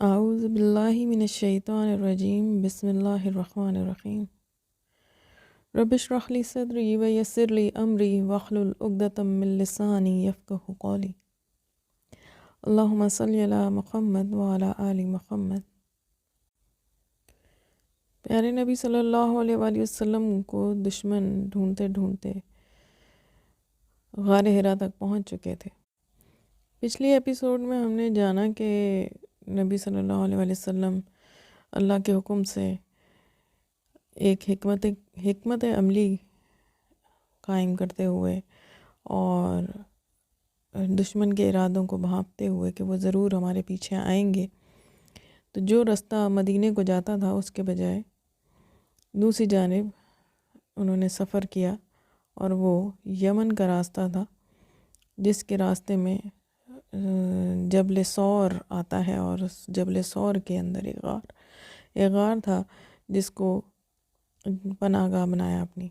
اعوذ باللہ من الشیطان الرجیم بسم اللہ الرحمن الرحیم رب اشرح لی صدری ویسر لی امری واحلل عقدۃ من لسانی یفقہوا قولی اللہم صلی علی محمد وعلی آل محمد۔ پیارے نبی صلی اللہ علیہ وآلہ وسلم کو دشمن ڈھونڈتے ڈھونڈتے غار حرا تک پہنچ چکے تھے۔ پچھلی ایپیسوڈ میں ہم نے جانا کہ نبی صلی اللہ علیہ وآلہ وسلم اللہ کے حکم سے ایک حکمت عملی قائم کرتے ہوئے اور دشمن کے ارادوں کو بھانپتے ہوئے کہ وہ ضرور ہمارے پیچھے آئیں گے، تو جو رستہ مدینے کو جاتا تھا اس کے بجائے دوسری جانب انہوں نے سفر کیا، اور وہ یمن کا راستہ تھا جس کے راستے میں جبل ثور آتا ہے، اور اس جبل ثور کے اندر ایک غار تھا جس کو پناہ گاہ بنایا اپنی۔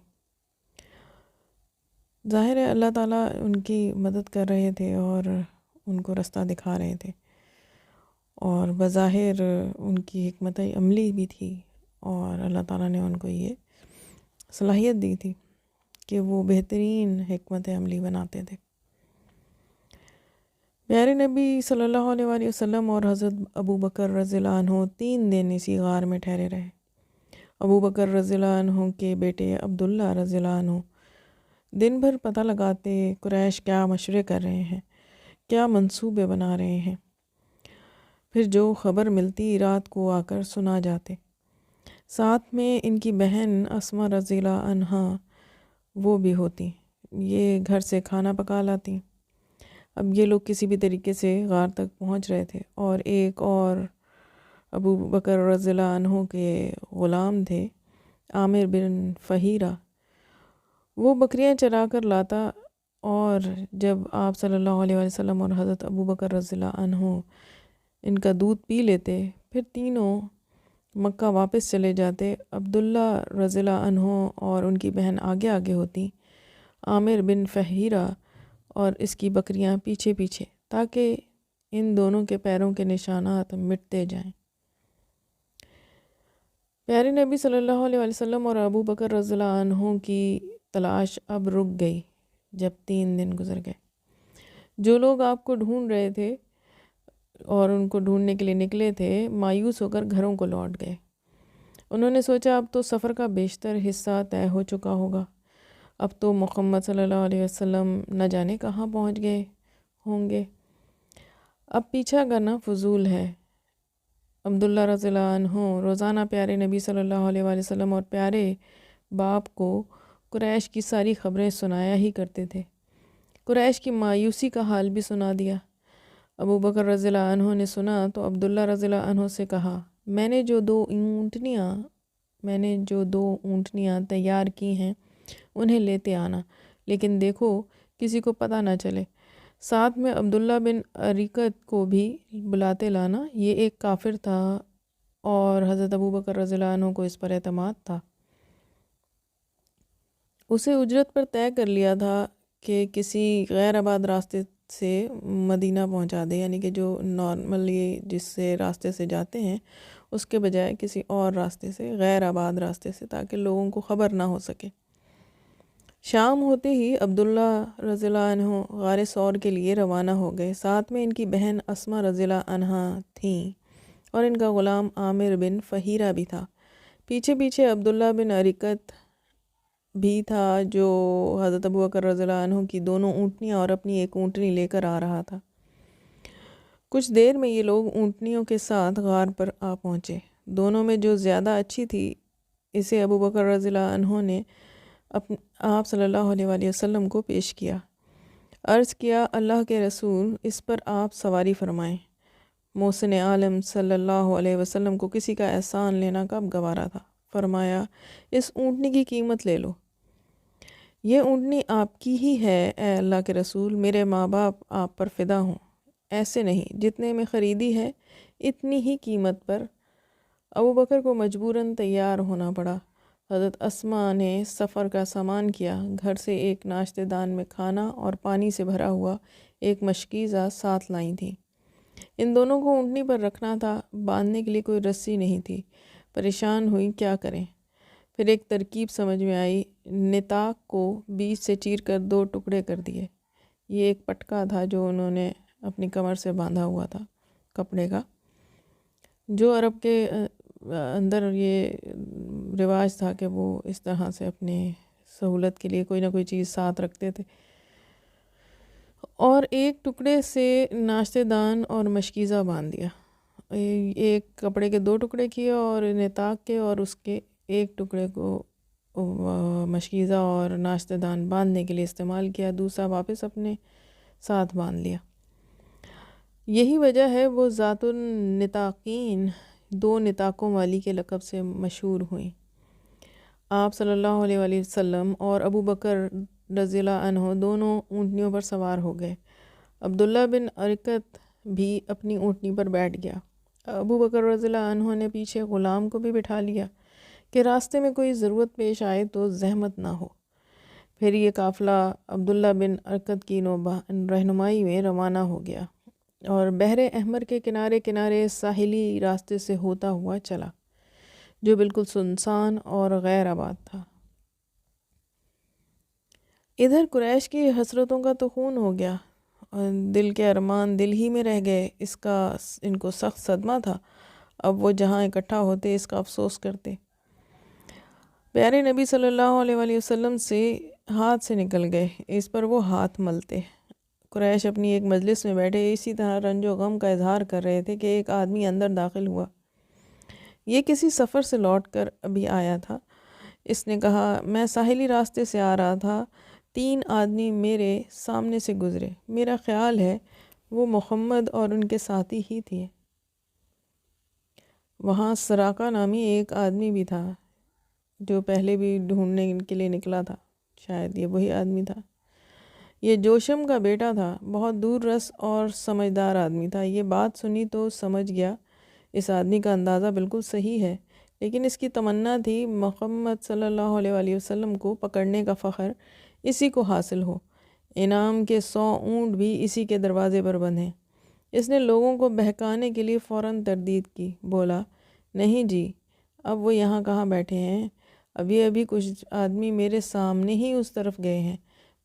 ظاہر ہے اللہ تعالیٰ ان کی مدد کر رہے تھے اور ان کو رستہ دکھا رہے تھے، اور بظاہر ان کی حکمت عملی بھی تھی، اور اللہ تعالیٰ نے ان کو یہ صلاحیت دی تھی کہ وہ بہترین حکمت عملی بناتے تھے۔ پیارے نبی صلی اللہ علیہ وآلہ وسلم اور حضرت ابو بکر رضی اللہ عنہ 3 دن اسی غار میں ٹھہرے رہے۔ ابو بکر رضی اللہ عنہ کے بیٹے عبداللہ رضی اللہ عنہ دن بھر پتہ لگاتے قریش کیا مشورے کر رہے ہیں، کیا منصوبے بنا رہے ہیں، پھر جو خبر ملتی رات کو آ کر سنا جاتے۔ ساتھ میں ان کی بہن اسما رضی اللہ عنہا وہ بھی ہوتی، یہ گھر سے کھانا پکا لاتی۔ اب یہ لوگ کسی بھی طریقے سے غار تک پہنچ رہے تھے، اور ایک اور ابو بکر رضی اللہ عنہ کے غلام تھے عامر بن فہیرہ، وہ بکریاں چرا کر لاتا، اور جب آپ صلی اللہ علیہ وآلہ وسلم اور حضرت ابو بکر رضی اللہ عنہ ان کا دودھ پی لیتے، پھر تینوں مکہ واپس چلے جاتے۔ عبداللہ رضی اللہ عنہ اور ان کی بہن آگے آگے ہوتی، عامر بن فہیرہ اور اس کی بکریاں پیچھے پیچھے، تاکہ ان دونوں کے پیروں کے نشانات مٹتے جائیں۔ پیارے نبی صلی اللہ علیہ وآلہ وسلم اور ابو بکر رضی اللہ عنہ کی تلاش اب رک گئی جب 3 دن گزر گئے۔ جو لوگ آپ کو ڈھونڈ رہے تھے اور ان کو ڈھونڈنے کے لیے نکلے تھے، مایوس ہو کر گھروں کو لوٹ گئے۔ انہوں نے سوچا اب تو سفر کا بیشتر حصہ طے ہو چکا ہوگا، اب تو محمد صلی اللہ علیہ وسلم نہ جانے کہاں پہنچ گئے ہوں گے، اب پیچھا کرنا فضول ہے۔ عبداللہ رضی اللہ عنہ روزانہ پیارے نبی صلی اللہ علیہ وآلہ وسلم اور پیارے باپ کو قریش کی ساری خبریں سنایا ہی کرتے تھے۔ قریش کی مایوسی کا حال بھی سنا دیا۔ ابو بکر رضی اللہ عنہ نے سنا تو عبداللہ رضی اللہ عنہ سے کہا، میں نے جو دو اونٹنیاں تیار کی ہیں انہیں لیتے آنا، لیکن دیکھو کسی کو پتہ نہ چلے۔ ساتھ میں عبداللہ بن عریقت کو بھی بلاتے لانا، یہ ایک کافر تھا اور حضرت ابو بکر رضی اللہ عنہ کو اس پر اعتماد تھا۔ اسے اجرت پر طے کر لیا تھا کہ کسی غیر آباد راستے سے مدینہ پہنچا دے، یعنی کہ جو نارملی جس سے راستے سے جاتے ہیں اس کے بجائے کسی اور راستے سے، غیر آباد راستے سے، تاکہ لوگوں کو خبر نہ ہو سکے۔ شام ہوتے ہی عبداللہ رضی اللہ عنہ غار ثور کے لیے روانہ ہو گئے، ساتھ میں ان کی بہن اسما رضی اللہ عنہا تھیں، اور ان کا غلام عامر بن فہیرہ بھی تھا۔ پیچھے پیچھے عبداللہ بن عریقت بھی تھا، جو حضرت ابو بکر رضی اللہ عنہ کی 2 اونٹنیاں اور اپنی ایک اونٹنی لے کر آ رہا تھا۔ کچھ دیر میں یہ لوگ اونٹنیوں کے ساتھ غار پر آ پہنچے۔ دونوں میں جو زیادہ اچھی تھی اسے ابو بکر رضی اللہ عنہ نے آپ صلی اللہ علیہ وآلہ وسلم کو پیش کیا۔ عرض کیا، اللہ کے رسول، اس پر آپ سواری فرمائیں۔ محسن عالم صلی اللہ علیہ وسلم کو کسی کا احسان لینا کب گوارا تھا۔ فرمایا، اس اونٹنی کی قیمت لے لو۔ یہ اونٹنی آپ کی ہی ہے اے اللہ کے رسول، میرے ماں باپ آپ پر فدا ہوں۔ ایسے نہیں، جتنے میں خریدی ہے اتنی ہی قیمت پر۔ ابو بکر کو مجبوراً تیار ہونا پڑا۔ حضرت اسما نے سفر کا سامان کیا، گھر سے ایک ناشتے دان میں کھانا اور پانی سے بھرا ہوا ایک مشکیزہ ساتھ لائی تھیں۔ ان دونوں کو اونٹنی پر رکھنا تھا، باندھنے کے لیے کوئی رسی نہیں تھی۔ پریشان ہوئی کیا کریں۔ پھر ایک ترکیب سمجھ میں آئی، نطاق کو بیچ سے چیر کر 2 ٹکڑے کر دیے۔ یہ ایک پٹکا تھا جو انہوں نے اپنی کمر سے باندھا ہوا تھا کپڑے کا، جو عرب کے اندر یہ رواج تھا کہ وہ اس طرح سے اپنے سہولت کے لیے کوئی نہ کوئی چیز ساتھ رکھتے تھے۔ اور ایک ٹکڑے سے ناشتے دان اور مشکیزہ باندھ دیا۔ ایک کپڑے کے 2 ٹکڑے کیے اور نطاق کے، اور اس کے ایک ٹکڑے کو مشکیزہ اور ناشتے دان باندھنے کے لیے استعمال کیا، دوسرا واپس اپنے ساتھ باندھ لیا۔ یہی وجہ ہے وہ ذات النطاقین 2 نطاقوں والی کے لقب سے مشہور ہوئیں۔ آپ صلی اللہ علیہ وآلہ وسلم اور ابو بکر رضی اللہ عنہ دونوں اونٹنیوں پر سوار ہو گئے۔ عبداللہ بن ارکت بھی اپنی اونٹنی پر بیٹھ گیا۔ ابو بکر رضی اللہ عنہ نے پیچھے غلام کو بھی بٹھا لیا کہ راستے میں کوئی ضرورت پیش آئے تو زحمت نہ ہو۔ پھر یہ قافلہ عبداللہ بن ارکت کی رہنمائی میں روانہ ہو گیا اور بحر احمر کے کنارے کنارے ساحلی راستے سے ہوتا ہوا چلا، جو بالکل سنسان اور غیر آباد تھا۔ ادھر قریش کی حسرتوں کا تو خون ہو گیا، دل کے ارمان دل ہی میں رہ گئے، اس کا ان کو سخت صدمہ تھا۔ اب وہ جہاں اکٹھا ہوتے اس کا افسوس کرتے۔ پیارے نبی صلی اللہ علیہ وآلہ وسلم سے ہاتھ سے نکل گئے، اس پر وہ ہاتھ ملتے۔ قریش اپنی ایک مجلس میں بیٹھے اسی طرح رنج و غم کا اظہار کر رہے تھے کہ ایک آدمی اندر داخل ہوا۔ یہ کسی سفر سے لوٹ کر ابھی آیا تھا۔ اس نے کہا، میں ساحلی راستے سے آ رہا تھا، 3 آدمی میرے سامنے سے گزرے، میرا خیال ہے وہ محمد اور ان کے ساتھی ہی تھے۔ وہاں سراقہ نامی ایک آدمی بھی تھا جو پہلے بھی ڈھونڈنے کے لیے نکلا تھا، شاید یہ وہی آدمی تھا۔ یہ جوشم کا بیٹا تھا، بہت دور رس اور سمجھدار آدمی تھا۔ یہ بات سنی تو سمجھ گیا اس آدمی کا اندازہ بالکل صحیح ہے، لیکن اس کی تمنا تھی محمد صلی اللہ علیہ وآلہ وسلم کو پکڑنے کا فخر اسی کو حاصل ہو، انعام کے 100 اونٹ بھی اسی کے دروازے پر بندھیں۔ اس نے لوگوں کو بہکانے کے لیے فوراً تردید کی، بولا، نہیں جی، اب وہ یہاں کہاں بیٹھے ہیں، ابھی کچھ آدمی میرے سامنے ہی اس طرف گئے ہیں،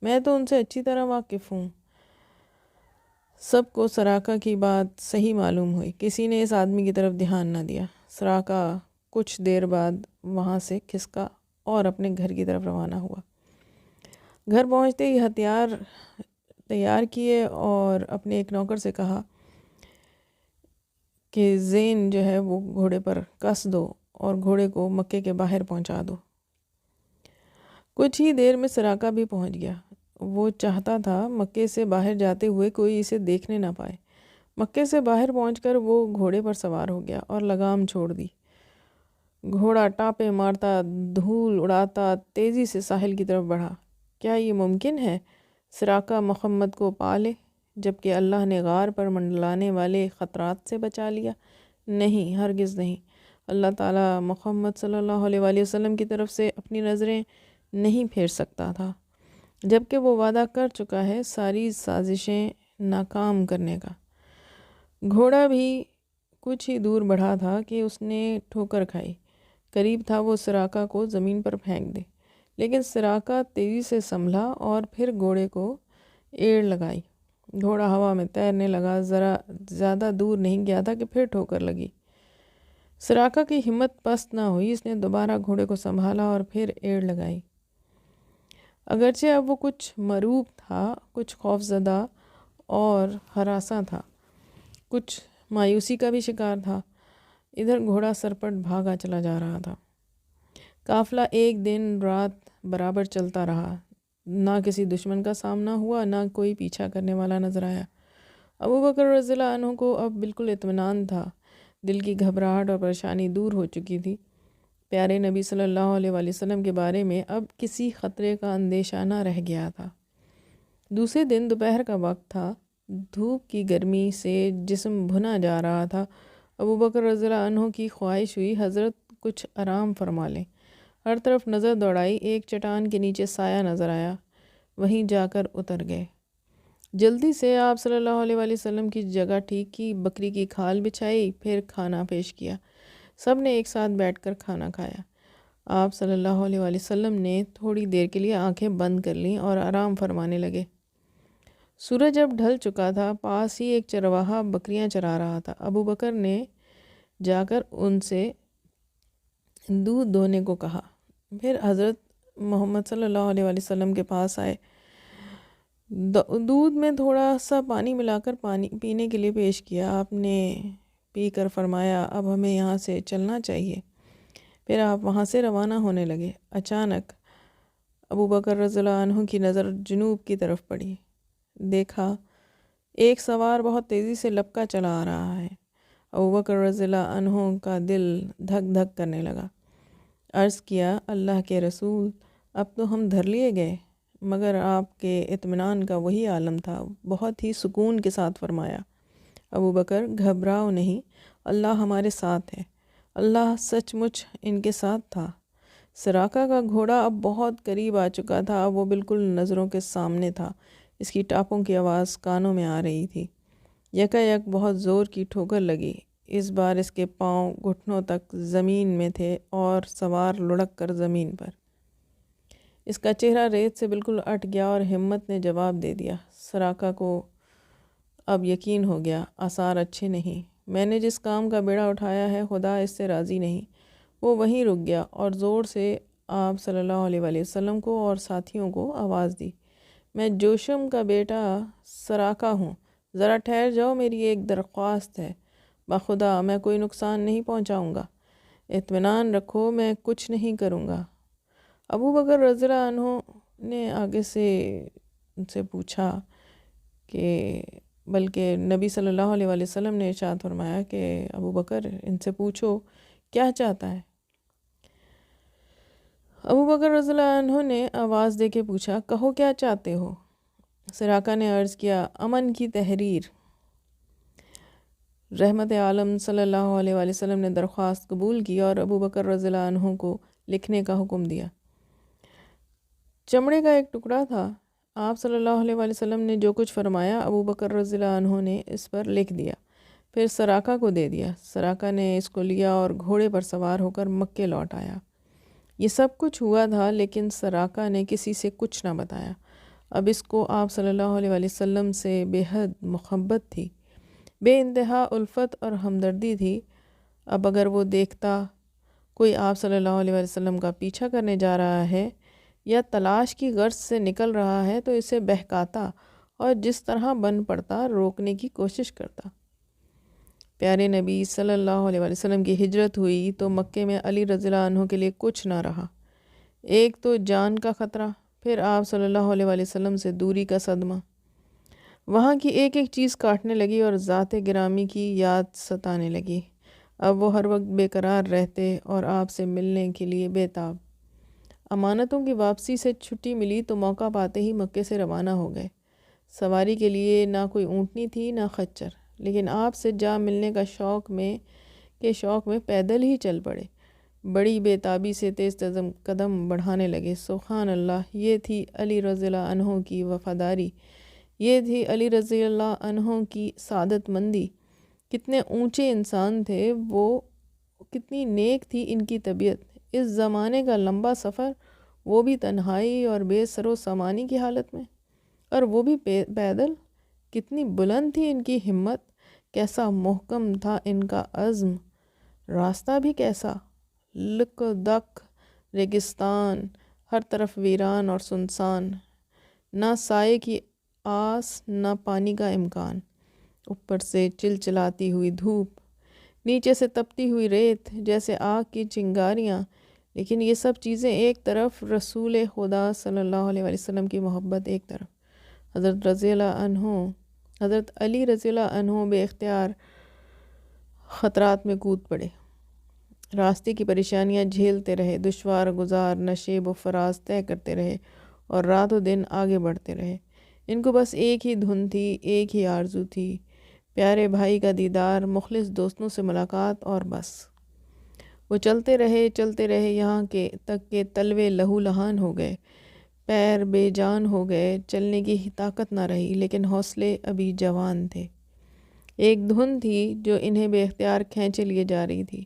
میں تو ان سے اچھی طرح واقف ہوں۔ سب کو سراقہ کی بات صحیح معلوم ہوئی، کسی نے اس آدمی کی طرف دھیان نہ دیا۔ سراقہ کچھ دیر بعد وہاں سے کھسکا اور اپنے گھر کی طرف روانہ ہوا۔ گھر پہنچتے ہی ہتھیار تیار کیے اور اپنے ایک نوکر سے کہا کہ زین جو ہے وہ گھوڑے پر کس دو اور گھوڑے کو مکے کے باہر پہنچا دو۔ کچھ ہی دیر میں سراقہ بھی پہنچ گیا۔ وہ چاہتا تھا مکے سے باہر جاتے ہوئے کوئی اسے دیکھنے نہ پائے۔ مکے سے باہر پہنچ کر وہ گھوڑے پر سوار ہو گیا اور لگام چھوڑ دی۔ گھوڑا ٹاپے مارتا، دھول اڑاتا تیزی سے ساحل کی طرف بڑھا۔ کیا یہ ممکن ہے سراقہ محمد کو پا لے جبکہ اللہ نے غار پر منڈلانے والے خطرات سے بچا لیا؟ نہیں، ہرگز نہیں۔ اللہ تعالیٰ محمد صلی اللہ علیہ وآلہ وسلم کی طرف سے اپنی نظریں نہیں پھیر سکتا تھا، جبکہ وہ وعدہ کر چکا ہے ساری سازشیں ناکام کرنے کا۔ گھوڑا بھی کچھ ہی دور بڑھا تھا کہ اس نے ٹھوکر کھائی، قریب تھا وہ سراقہ کو زمین پر پھینک دے، لیکن سراقہ تیزی سے سنبھلا اور پھر گھوڑے کو ایڑ لگائی۔ گھوڑا ہوا میں تیرنے لگا، ذرا زیادہ دور نہیں گیا تھا کہ پھر ٹھوکر لگی۔ سراقہ کی ہمت پست نہ ہوئی، اس نے دوبارہ گھوڑے کو سنبھالا اور پھر ایڑ لگائی۔ اگرچہ اب وہ کچھ مروب تھا، کچھ خوف زدہ اور ہراساں تھا، کچھ مایوسی کا بھی شکار تھا۔ ادھر گھوڑا سرپٹ بھاگا چلا جا رہا تھا۔ قافلہ ایک دن رات برابر چلتا رہا، نہ کسی دشمن کا سامنا ہوا، نہ کوئی پیچھا کرنے والا نظر آیا۔ ابو بکر رضی اللہ عنہ کو اب بالکل اطمینان تھا، دل کی گھبراہٹ اور پریشانی دور ہو چکی تھی۔ پیارے نبی صلی اللہ علیہ وآلہ وسلم کے بارے میں اب کسی خطرے کا اندیشہ نہ رہ گیا تھا۔ دوسرے دن دوپہر کا وقت تھا، دھوپ کی گرمی سے جسم بھنا جا رہا تھا۔ ابو بکر رضی اللہ عنہ کی خواہش ہوئی حضرت کچھ آرام فرما لیں۔ ہر طرف نظر دوڑائی، ایک چٹان کے نیچے سایہ نظر آیا، وہیں جا کر اتر گئے۔ جلدی سے آپ صلی اللہ علیہ وآلہ وسلم کی جگہ ٹھیک کی، بکری کی کھال بچھائی، پھر کھانا پیش کیا۔ سب نے ایک ساتھ بیٹھ کر کھانا کھایا۔ آپ صلی اللہ علیہ وآلہ وسلم نے تھوڑی دیر کے لیے آنکھیں بند کر لیں اور آرام فرمانے لگے۔ سورج جب ڈھل چکا تھا، پاس ہی ایک چرواہا بکریاں چرا رہا تھا۔ ابو بکر نے جا کر ان سے دودھ دونے کو کہا، پھر حضرت محمد صلی اللہ علیہ وآلہ وسلم کے پاس آئے، دودھ میں تھوڑا سا پانی ملا کر پانی پینے کے لیے پیش کیا۔ آپ نے پی کر فرمایا، اب ہمیں یہاں سے چلنا چاہیے۔ پھر آپ وہاں سے روانہ ہونے لگے۔ اچانک ابو بکر رضی اللہ عنہ کی نظر جنوب کی طرف پڑی۔ دیکھا ایک سوار بہت تیزی سے لپکا چلا آ رہا ہے۔ ابو بکر رضی اللہ عنہ کا دل دھک دھک کرنے لگا۔ عرض کیا، اللہ کے رسول، اب تو ہم دھر لیے گئے، مگر آپ کے اطمینان کا وہی عالم تھا۔ بہت ہی سکون کے ساتھ فرمایا، ابو بکر گھبراؤ نہیں، اللہ ہمارے ساتھ ہے۔ اللہ سچ مچ ان کے ساتھ تھا۔ سراقہ کا گھوڑا اب بہت قریب آ چکا تھا، اب وہ بالکل نظروں کے سامنے تھا۔ اس کی ٹاپوں کی آواز کانوں میں آ رہی تھی۔ یکا یک بہت زور کی ٹھوکر لگی۔ اس بار اس کے پاؤں گھٹنوں تک زمین میں تھے اور سوار لڑک کر زمین پر۔ اس کا چہرہ ریت سے بالکل اٹھ گیا اور ہمت نے جواب دے دیا۔ سراقہ کو اب یقین ہو گیا، آثار اچھے نہیں، میں نے جس کام کا بیڑا اٹھایا ہے خدا اس سے راضی نہیں۔ وہ وہیں رک گیا اور زور سے آپ صلی اللہ علیہ وآلہ وسلم کو اور ساتھیوں کو آواز دی، میں جوشم کا بیٹا سراقہ ہوں، ذرا ٹھہر جاؤ، میری ایک درخواست ہے، بخدا میں کوئی نقصان نہیں پہنچاؤں گا، اطمینان رکھو، میں کچھ نہیں کروں گا۔ ابو بکر رضی اللہ عنہ نے آگے سے ان سے پوچھا کہ بلکہ نبی صلی اللہ علیہ وآلہ وسلم نے ارشاد فرمایا کہ ابو بکر ان سے پوچھو کیا چاہتا ہے۔ ابو بکر رضی اللہ عنہ نے آواز دے کے پوچھا، کہو کیا چاہتے ہو؟ سراقہ نے عرض کیا، امن کی تحریر۔ رحمت عالم صلی اللہ علیہ وآلہ وسلم نے درخواست قبول کی اور ابو بکر رضی اللہ عنہ کو لکھنے کا حکم دیا۔ چمڑے کا ایک ٹکڑا تھا۔ آپ صلی اللہ علیہ وآلہ وسلم نے جو کچھ فرمایا ابو بکر رضی اللہ عنہ نے اس پر لکھ دیا، پھر سراقہ کو دے دیا۔ سراقہ نے اس کو لیا اور گھوڑے پر سوار ہو کر مکے لوٹ آیا۔ یہ سب کچھ ہوا تھا، لیکن سراقہ نے کسی سے کچھ نہ بتایا۔ اب اس کو آپ صلی اللہ علیہ وآلہ وسلم سے بے حد محبت تھی، بے انتہا الفت اور ہمدردی تھی۔ اب اگر وہ دیکھتا کوئی آپ صلی اللہ علیہ وآلہ وسلم کا پیچھا کرنے جا رہا ہے یا تلاش کی غرض سے نکل رہا ہے تو اسے بہکاتا اور جس طرح بن پڑتا روکنے کی کوشش کرتا۔ پیارے نبی صلی اللہ علیہ وآلہ وسلم کی ہجرت ہوئی تو مکے میں علی رضی اللہ عنہ کے لیے کچھ نہ رہا۔ ایک تو جان کا خطرہ، پھر آپ صلی اللہ علیہ وآلہ وسلم سے دوری کا صدمہ، وہاں کی ایک ایک چیز کاٹنے لگی اور ذات گرامی کی یاد ستانے لگی۔ اب وہ ہر وقت بے قرار رہتے اور آپ سے ملنے کے لیے بے تاب۔ امانتوں کی واپسی سے چھٹی ملی تو موقع پاتے ہی مکے سے روانہ ہو گئے۔ سواری کے لیے نہ کوئی اونٹنی تھی نہ خچر، لیکن آپ سے جا ملنے کا شوق میں پیدل ہی چل پڑے۔ بڑی بے تابی سے تیز قدم بڑھانے لگے۔ سبحان اللہ، یہ تھی علی رضی اللہ عنہ کی وفاداری، یہ تھی علی رضی اللہ عنہ کی سعادت مندی۔ کتنے اونچے انسان تھے وہ، کتنی نیک تھی ان کی طبیعت۔ اس زمانے کا لمبا سفر، وہ بھی تنہائی اور بے سر و سامانی کی حالت میں، اور وہ بھی پیدل۔ کتنی بلند تھی ان کی ہمت، کیسا محکم تھا ان کا عزم، راستہ بھی کیسا لک و دک، ریگستان، ہر طرف ویران اور سنسان، نہ سائے کی آس نہ پانی کا امکان، اوپر سے چلچلاتی ہوئی دھوپ، نیچے سے تپتی ہوئی ریت جیسے آگ کی چنگاریاں۔ لیکن یہ سب چیزیں ایک طرف، رسول خدا صلی اللہ علیہ وآلہ وسلم کی محبت ایک طرف۔ حضرت علی رضی اللہ عنہ بے اختیار خطرات میں کود پڑے، راستے کی پریشانیاں جھیلتے رہے، دشوار گزار نشیب و فراز طے کرتے رہے اور رات و دن آگے بڑھتے رہے۔ ان کو بس ایک ہی دھن تھی، ایک ہی آرزو تھی، پیارے بھائی کا دیدار، مخلص دوستوں سے ملاقات، اور بس وہ چلتے رہے یہاں تک کہ تلوے لہو لہان ہو گئے۔ پیر بے جان ہو گئے، چلنے کی طاقت نہ رہی، لیکن حوصلے ابھی جوان تھے۔ ایک دھن تھی جو انہیں بے اختیار کھینچے لیے جا رہی تھی۔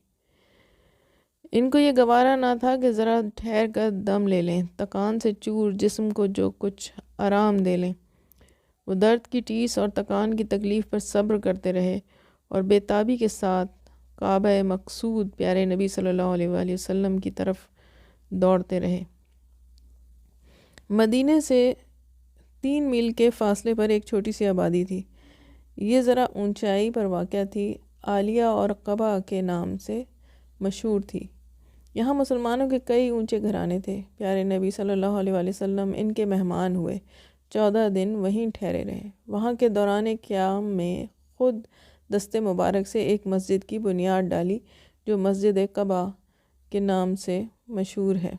ان کو یہ گوارا نہ تھا کہ ذرا ٹھہر کر دم لے لیں، تکان سے چور جسم کو جو کچھ آرام دے لیں۔ وہ درد کی ٹیس اور تکان کی تکلیف پر صبر کرتے رہے اور بے تابی کے ساتھ کعبہ مقصود پیارے نبی صلی اللہ علیہ وآلہ وسلم کی طرف دوڑتے رہے۔ مدینے سے 3 میل کے فاصلے پر ایک چھوٹی سی آبادی تھی۔ یہ ذرا اونچائی پر واقع تھی، عالیہ اور قبا کے نام سے مشہور تھی۔ یہاں مسلمانوں کے کئی اونچے گھرانے تھے۔ پیارے نبی صلی اللہ علیہ وآلہ وسلم ان کے مہمان ہوئے، 14 دن وہیں ٹھہرے رہے۔ وہاں کے دوران قیام میں خود دست مبارک سے ایک مسجد کی بنیاد ڈالی جو مسجد قبا کے نام سے مشہور ہے۔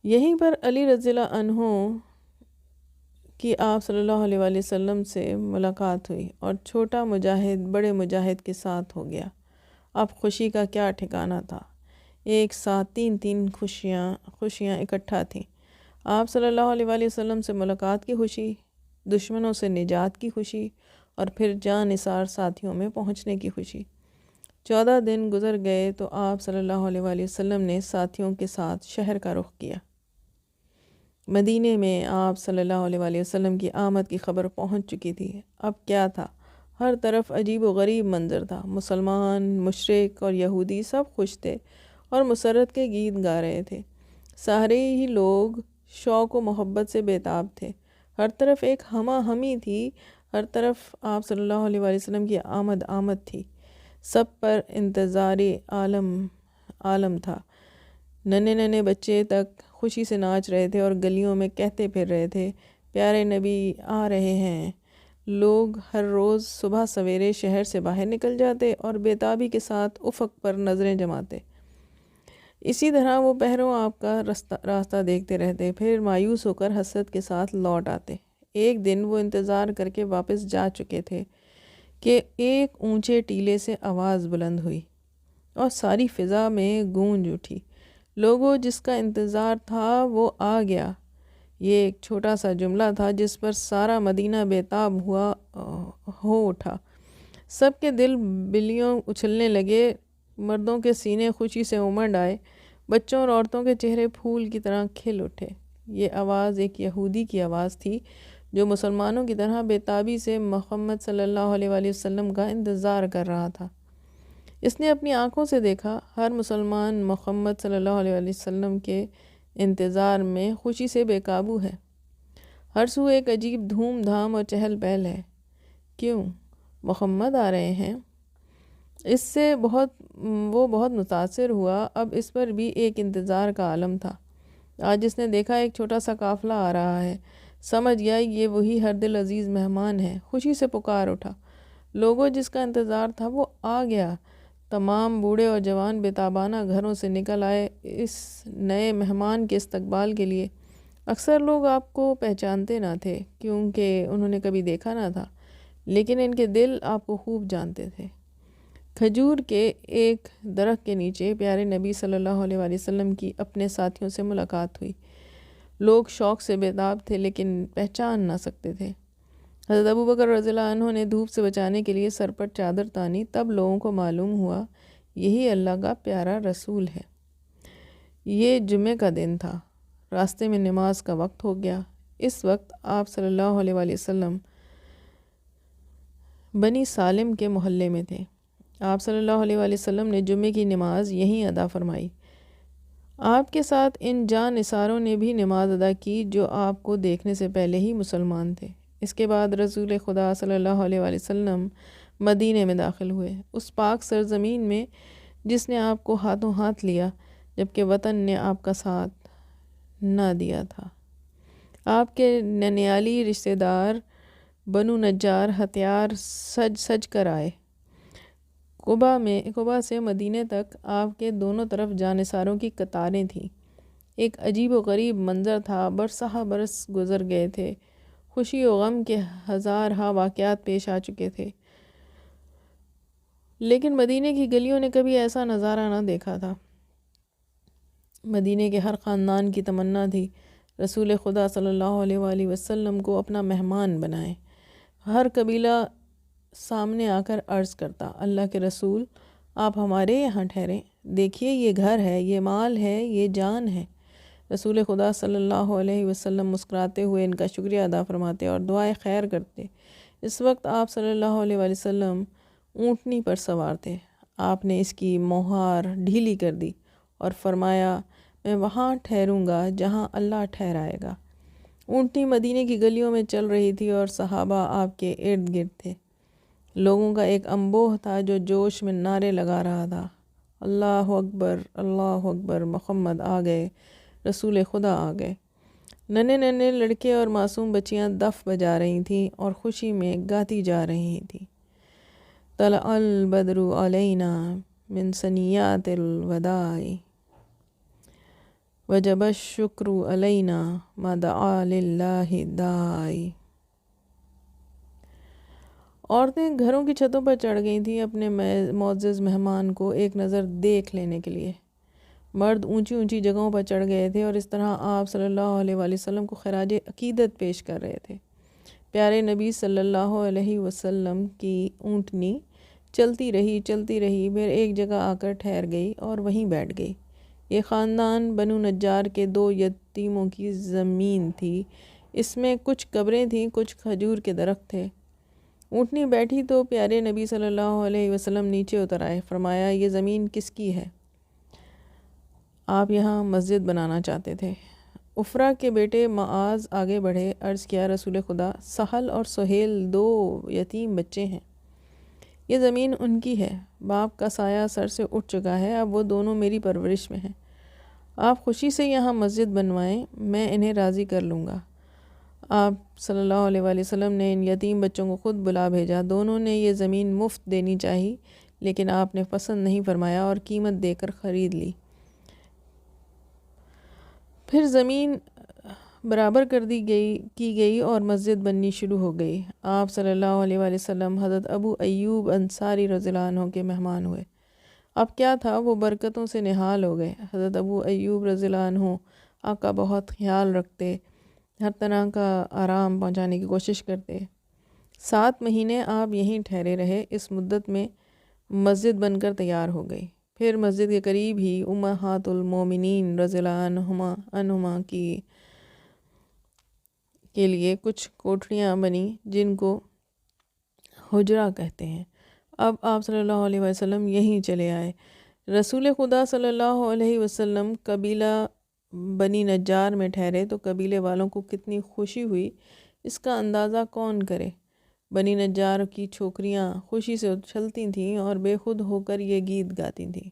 یہیں پر علی رضی اللہ عنہ کی آپ صلی اللہ علیہ وآلہ وسلم سے ملاقات ہوئی اور چھوٹا مجاہد بڑے مجاہد کے ساتھ ہو گیا۔ اب خوشی کا کیا ٹھکانہ تھا، ایک ساتھ 3 خوشیاں اکٹھا تھیں۔ آپ صلی اللہ علیہ وآلہ وسلم سے ملاقات کی خوشی، دشمنوں سے نجات کی خوشی، اور پھر جاں نثار ساتھیوں میں پہنچنے کی خوشی۔ 14 دن گزر گئے تو آپ صلی اللہ علیہ وآلہ وسلم نے ساتھیوں کے ساتھ شہر کا رخ کیا۔ مدینے میں آپ صلی اللہ علیہ وآلہ وسلم کی آمد کی خبر پہنچ چکی تھی۔ اب کیا تھا، ہر طرف عجیب و غریب منظر تھا۔ مسلمان، مشرک اور یہودی سب خوش تھے اور مسرت کے گیت گا رہے تھے۔ سارے ہی لوگ شوق و محبت سے بےتاب تھے۔ ہر طرف ایک ہمہ ہمی تھی، ہر طرف آپ صلی اللہ علیہ وآلہ وسلم کی آمد تھی۔ سب پر انتظار عالم تھا۔ ننے بچے تک خوشی سے ناچ رہے تھے اور گلیوں میں کہتے پھر رہے تھے، پیارے نبی آ رہے ہیں۔ لوگ ہر روز صبح سویرے شہر سے باہر نکل جاتے اور بےتابی کے ساتھ افق پر نظریں جماتے۔ اسی طرح وہ پہروں آپ کا راستہ دیکھتے رہتے، پھر مایوس ہو کر حسرت کے ساتھ لوٹ آتے۔ ایک دن وہ انتظار کر کے واپس جا چکے تھے کہ ایک اونچے ٹیلے سے آواز بلند ہوئی اور ساری فضا میں گونج اٹھی، لوگوں جس کا انتظار تھا وہ آ گیا۔ یہ ایک چھوٹا سا جملہ تھا جس پر سارا مدینہ بےتاب ہو اٹھا۔ سب کے دل بلیوں اچھلنے لگے، مردوں کے سینے خوشی سے امنڈ آئے، بچوں اور عورتوں کے چہرے پھول کی طرح کھل اٹھے۔ یہ آواز ایک یہودی کی آواز تھی جو مسلمانوں کی طرح بےتابی سے محمد صلی اللہ علیہ وآلہ وسلم کا انتظار کر رہا تھا۔ اس نے اپنی آنکھوں سے دیکھا، ہر مسلمان محمد صلی اللہ علیہ وآلہ وسلم کے انتظار میں خوشی سے بے قابو ہے۔ ہر سو ایک عجیب دھوم دھام اور چہل پہل ہے۔ کیوں؟ محمد آ رہے ہیں۔ اس سے وہ بہت متاثر ہوا۔ اب اس پر بھی ایک انتظار کا عالم تھا۔ آج اس نے دیکھا ایک چھوٹا سا قافلہ آ رہا ہے، سمجھ گیا یہ وہی ہر دل عزیز مہمان ہے، خوشی سے پکار اٹھا۔ لوگوں جس کا انتظار تھا وہ آ گیا۔ تمام بوڑھے اور جوان بےتابانہ گھروں سے نکل آئے اس نئے مہمان کے استقبال کے لیے۔ اکثر لوگ آپ کو پہچانتے نہ تھے کیونکہ انہوں نے کبھی دیکھا نہ تھا، لیکن ان کے دل آپ کو خوب جانتے تھے۔ کھجور کے ایک درخت کے نیچے پیارے نبی صلی اللہ علیہ وآلہ وسلم کی اپنے ساتھیوں سے ملاقات ہوئی۔ لوگ شوق سے بےتاب تھے لیکن پہچان نہ سکتے تھے۔ حضرت ابوبکر رضی اللہ عنہ نے دھوپ سے بچانے کے لیے سر پر چادر تانی، تب لوگوں کو معلوم ہوا یہی اللہ کا پیارا رسول ہے۔ یہ جمعہ کا دن تھا، راستے میں نماز کا وقت ہو گیا۔ اس وقت آپ صلی اللہ علیہ وآلہ وسلم بنی سالم کے محلے میں تھے۔ آپ صلی اللہ علیہ وآلہ وسلم نے جمعے کی نماز یہیں ادا فرمائی۔ آپ کے ساتھ ان جاں نثاروں نے بھی نماز ادا کی جو آپ کو دیکھنے سے پہلے ہی مسلمان تھے۔ اس کے بعد رسول خدا صلی اللہ علیہ وآلہ وسلم مدینے میں داخل ہوئے، اس پاک سرزمین میں جس نے آپ کو ہاتھوں ہاتھ لیا جبکہ وطن نے آپ کا ساتھ نہ دیا تھا۔ آپ کے ننیالی رشتہ دار بنو نجار ہتھیار سج کر آئے۔ قبا سے مدینے تک آپ کے دونوں طرف جانثاروں کی قطاریں تھیں۔ ایک عجیب و غریب منظر تھا، برسہ برس گزر گئے تھے، خوشی و غم کے ہزارہا واقعات پیش آ چکے تھے، لیکن مدینے کی گلیوں نے کبھی ایسا نظارہ نہ دیکھا تھا۔ مدینے کے ہر خاندان کی تمنا تھی رسول خدا صلی اللہ علیہ وآلہ وسلم کو اپنا مہمان بنائیں۔ ہر قبیلہ سامنے آ کر عرض کرتا، اللہ کے رسول آپ ہمارے یہاں ٹھہریں، دیکھیے یہ گھر ہے، یہ مال ہے، یہ جان ہے۔ رسول خدا صلی اللہ علیہ وسلم مسکراتے ہوئے ان کا شکریہ ادا فرماتے اور دعائے خیر کرتے۔ اس وقت آپ صلی اللہ علیہ وآلہ وسلم اونٹنی پر سوار تھے۔ آپ نے اس کی مہار ڈھیلی کر دی اور فرمایا، میں وہاں ٹھہروں گا جہاں اللہ ٹھہرائے گا۔ اونٹنی مدینے کی گلیوں میں چل رہی تھی اور صحابہ آپ کے ارد گرد تھے۔ لوگوں کا ایک انبوہ تھا جو جوش میں نعرے لگا رہا تھا، اللہ اکبر، اللہ اکبر، محمد آ گئے، رسول خدا آ گئے۔ ننھے ننھے لڑکے اور معصوم بچیاں دف بجا رہی تھیں اور خوشی میں گاتی جا رہی تھیں، طلع البدر علینا من ثنیات الوداع وجب الشکر علینا ما دعا للہ داعی۔ عورتیں گھروں کی چھتوں پر چڑھ گئی تھیں اپنے معزز مہمان کو ایک نظر دیکھ لینے کے لیے۔ مرد اونچی اونچی جگہوں پر چڑھ گئے تھے اور اس طرح آپ صلی اللہ علیہ وآلہ وسلم کو خراج عقیدت پیش کر رہے تھے۔ پیارے نبی صلی اللہ علیہ وسلم کی اونٹنی چلتی رہی پھر ایک جگہ آ کر ٹھہر گئی اور وہیں بیٹھ گئی۔ یہ خاندان بنو نجار کے 2 یتیموں کی زمین تھی۔ اس میں کچھ قبریں تھیں، کچھ کھجور کے درخت تھے۔ اونٹنی بیٹھی تو پیارے نبی صلی اللہ علیہ وسلم نیچے اتر آئے۔ فرمایا، یہ زمین کس کی ہے؟ آپ یہاں مسجد بنانا چاہتے تھے۔ افرا کے بیٹے معاذ آگے بڑھے، عرض کیا، رسول خدا، سہل اور سہیل 2 یتیم بچے ہیں، یہ زمین ان کی ہے، باپ کا سایہ سر سے اٹھ چکا ہے، اب وہ دونوں میری پرورش میں ہیں، آپ خوشی سے یہاں مسجد بنوائیں، میں انہیں راضی کر لوں گا۔ آپ صلی اللہ علیہ وآلہ وسلم نے ان یتیم بچوں کو خود بلا بھیجا۔ دونوں نے یہ زمین مفت دینی چاہی، لیکن آپ نے پسند نہیں فرمایا اور قیمت دے کر خرید لی۔ پھر زمین برابر کی گئی اور مسجد بننی شروع ہو گئی۔ آپ صلی اللہ علیہ وآلہ وسلم حضرت ابو ایوب انصاری رضی اللہ عنہ کے مہمان ہوئے۔ اب کیا تھا، وہ برکتوں سے نہال ہو گئے۔ حضرت ابو ایوب رضی اللہ عنہ آپ کا بہت خیال رکھتے، ہر طرح کا آرام پہنچانے کی کوشش کرتے۔ 7 مہینے آپ یہیں ٹھہرے رہے۔ اس مدت میں مسجد بن کر تیار ہو گئی۔ پھر مسجد کے قریب ہی امہات المومنین رضی اللہ عنہما کے لیے کچھ کوٹھریاں بنی جن کو حجرہ کہتے ہیں۔ اب آپ صلی اللہ علیہ وسلم یہیں چلے آئے۔ رسول خدا صلی اللہ علیہ وسلم قبیلہ بنی نجار میں ٹھہرے تو قبیلے والوں کو کتنی خوشی ہوئی، اس کا اندازہ کون کرے۔ بنی نجار کی چھوکریاں خوشی سے اچھلتی تھیں اور بے خود ہو کر یہ گیت گاتی تھیں،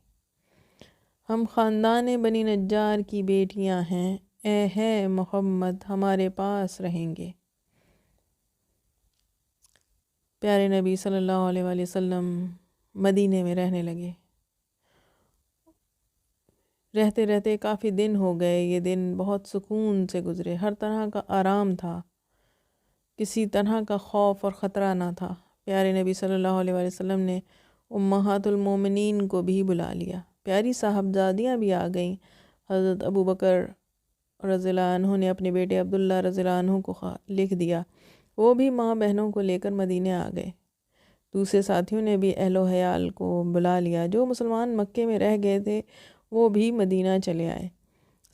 ہم خاندان بنی نجار کی بیٹیاں ہیں، اے ہے محمد ہمارے پاس رہیں گے۔ پیارے نبی صلی اللہ علیہ وآلہ وسلم مدینے میں رہنے لگے۔ رہتے رہتے کافی دن ہو گئے۔ یہ دن بہت سکون سے گزرے، ہر طرح کا آرام تھا، کسی طرح کا خوف اور خطرہ نہ تھا۔ پیارے نبی صلی اللہ علیہ وآلہ وسلم نے امہات المومنین کو بھی بلا لیا، پیاری صاحبزادیاں بھی آ گئیں۔ حضرت ابو بکر رضی اللہ عنہ نے اپنے بیٹے عبداللہ رضی اللہ عنہ کو لکھ دیا، وہ بھی ماں بہنوں کو لے کر مدینے آ گئے۔ دوسرے ساتھیوں نے بھی اہل و عیال کو بلا لیا، جو مسلمان مکے میں رہ گئے تھے وہ بھی مدینہ چلے آئے،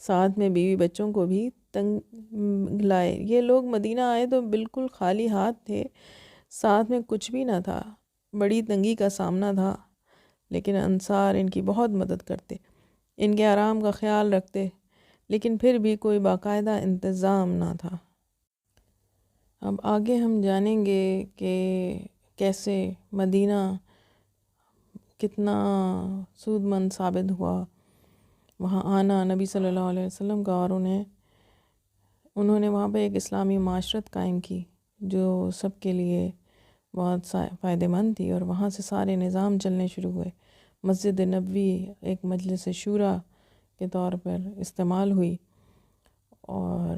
ساتھ میں بیوی بچوں کو بھی تنگ لائے۔ یہ لوگ مدینہ آئے تو بالکل خالی ہاتھ تھے، ساتھ میں کچھ بھی نہ تھا، بڑی تنگی کا سامنا تھا، لیکن انصار ان کی بہت مدد کرتے، ان کے آرام کا خیال رکھتے، لیکن پھر بھی کوئی باقاعدہ انتظام نہ تھا۔ اب آگے ہم جانیں گے کہ کیسے مدینہ کتنا سود مند ثابت ہوا، وہاں آنا نبی صلی اللہ علیہ وسلم کا، اور انہوں نے وہاں پہ ایک اسلامی معاشرت قائم کی جو سب کے لیے بہت فائدہ مند تھی، اور وہاں سے سارے نظام چلنے شروع ہوئے۔ مسجد نبوی ایک مجلس شورا کے طور پر استعمال ہوئی، اور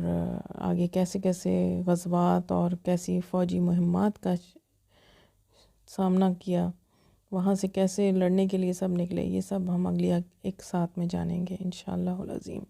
آگے کیسے کیسے غزوات اور کیسی فوجی مہمات کا سامنا کیا، وہاں سے کیسے لڑنے کے لیے سب نکلے، یہ سب ہم اگلی ایک ساتھ میں جانیں گے انشاءاللہ العظیم۔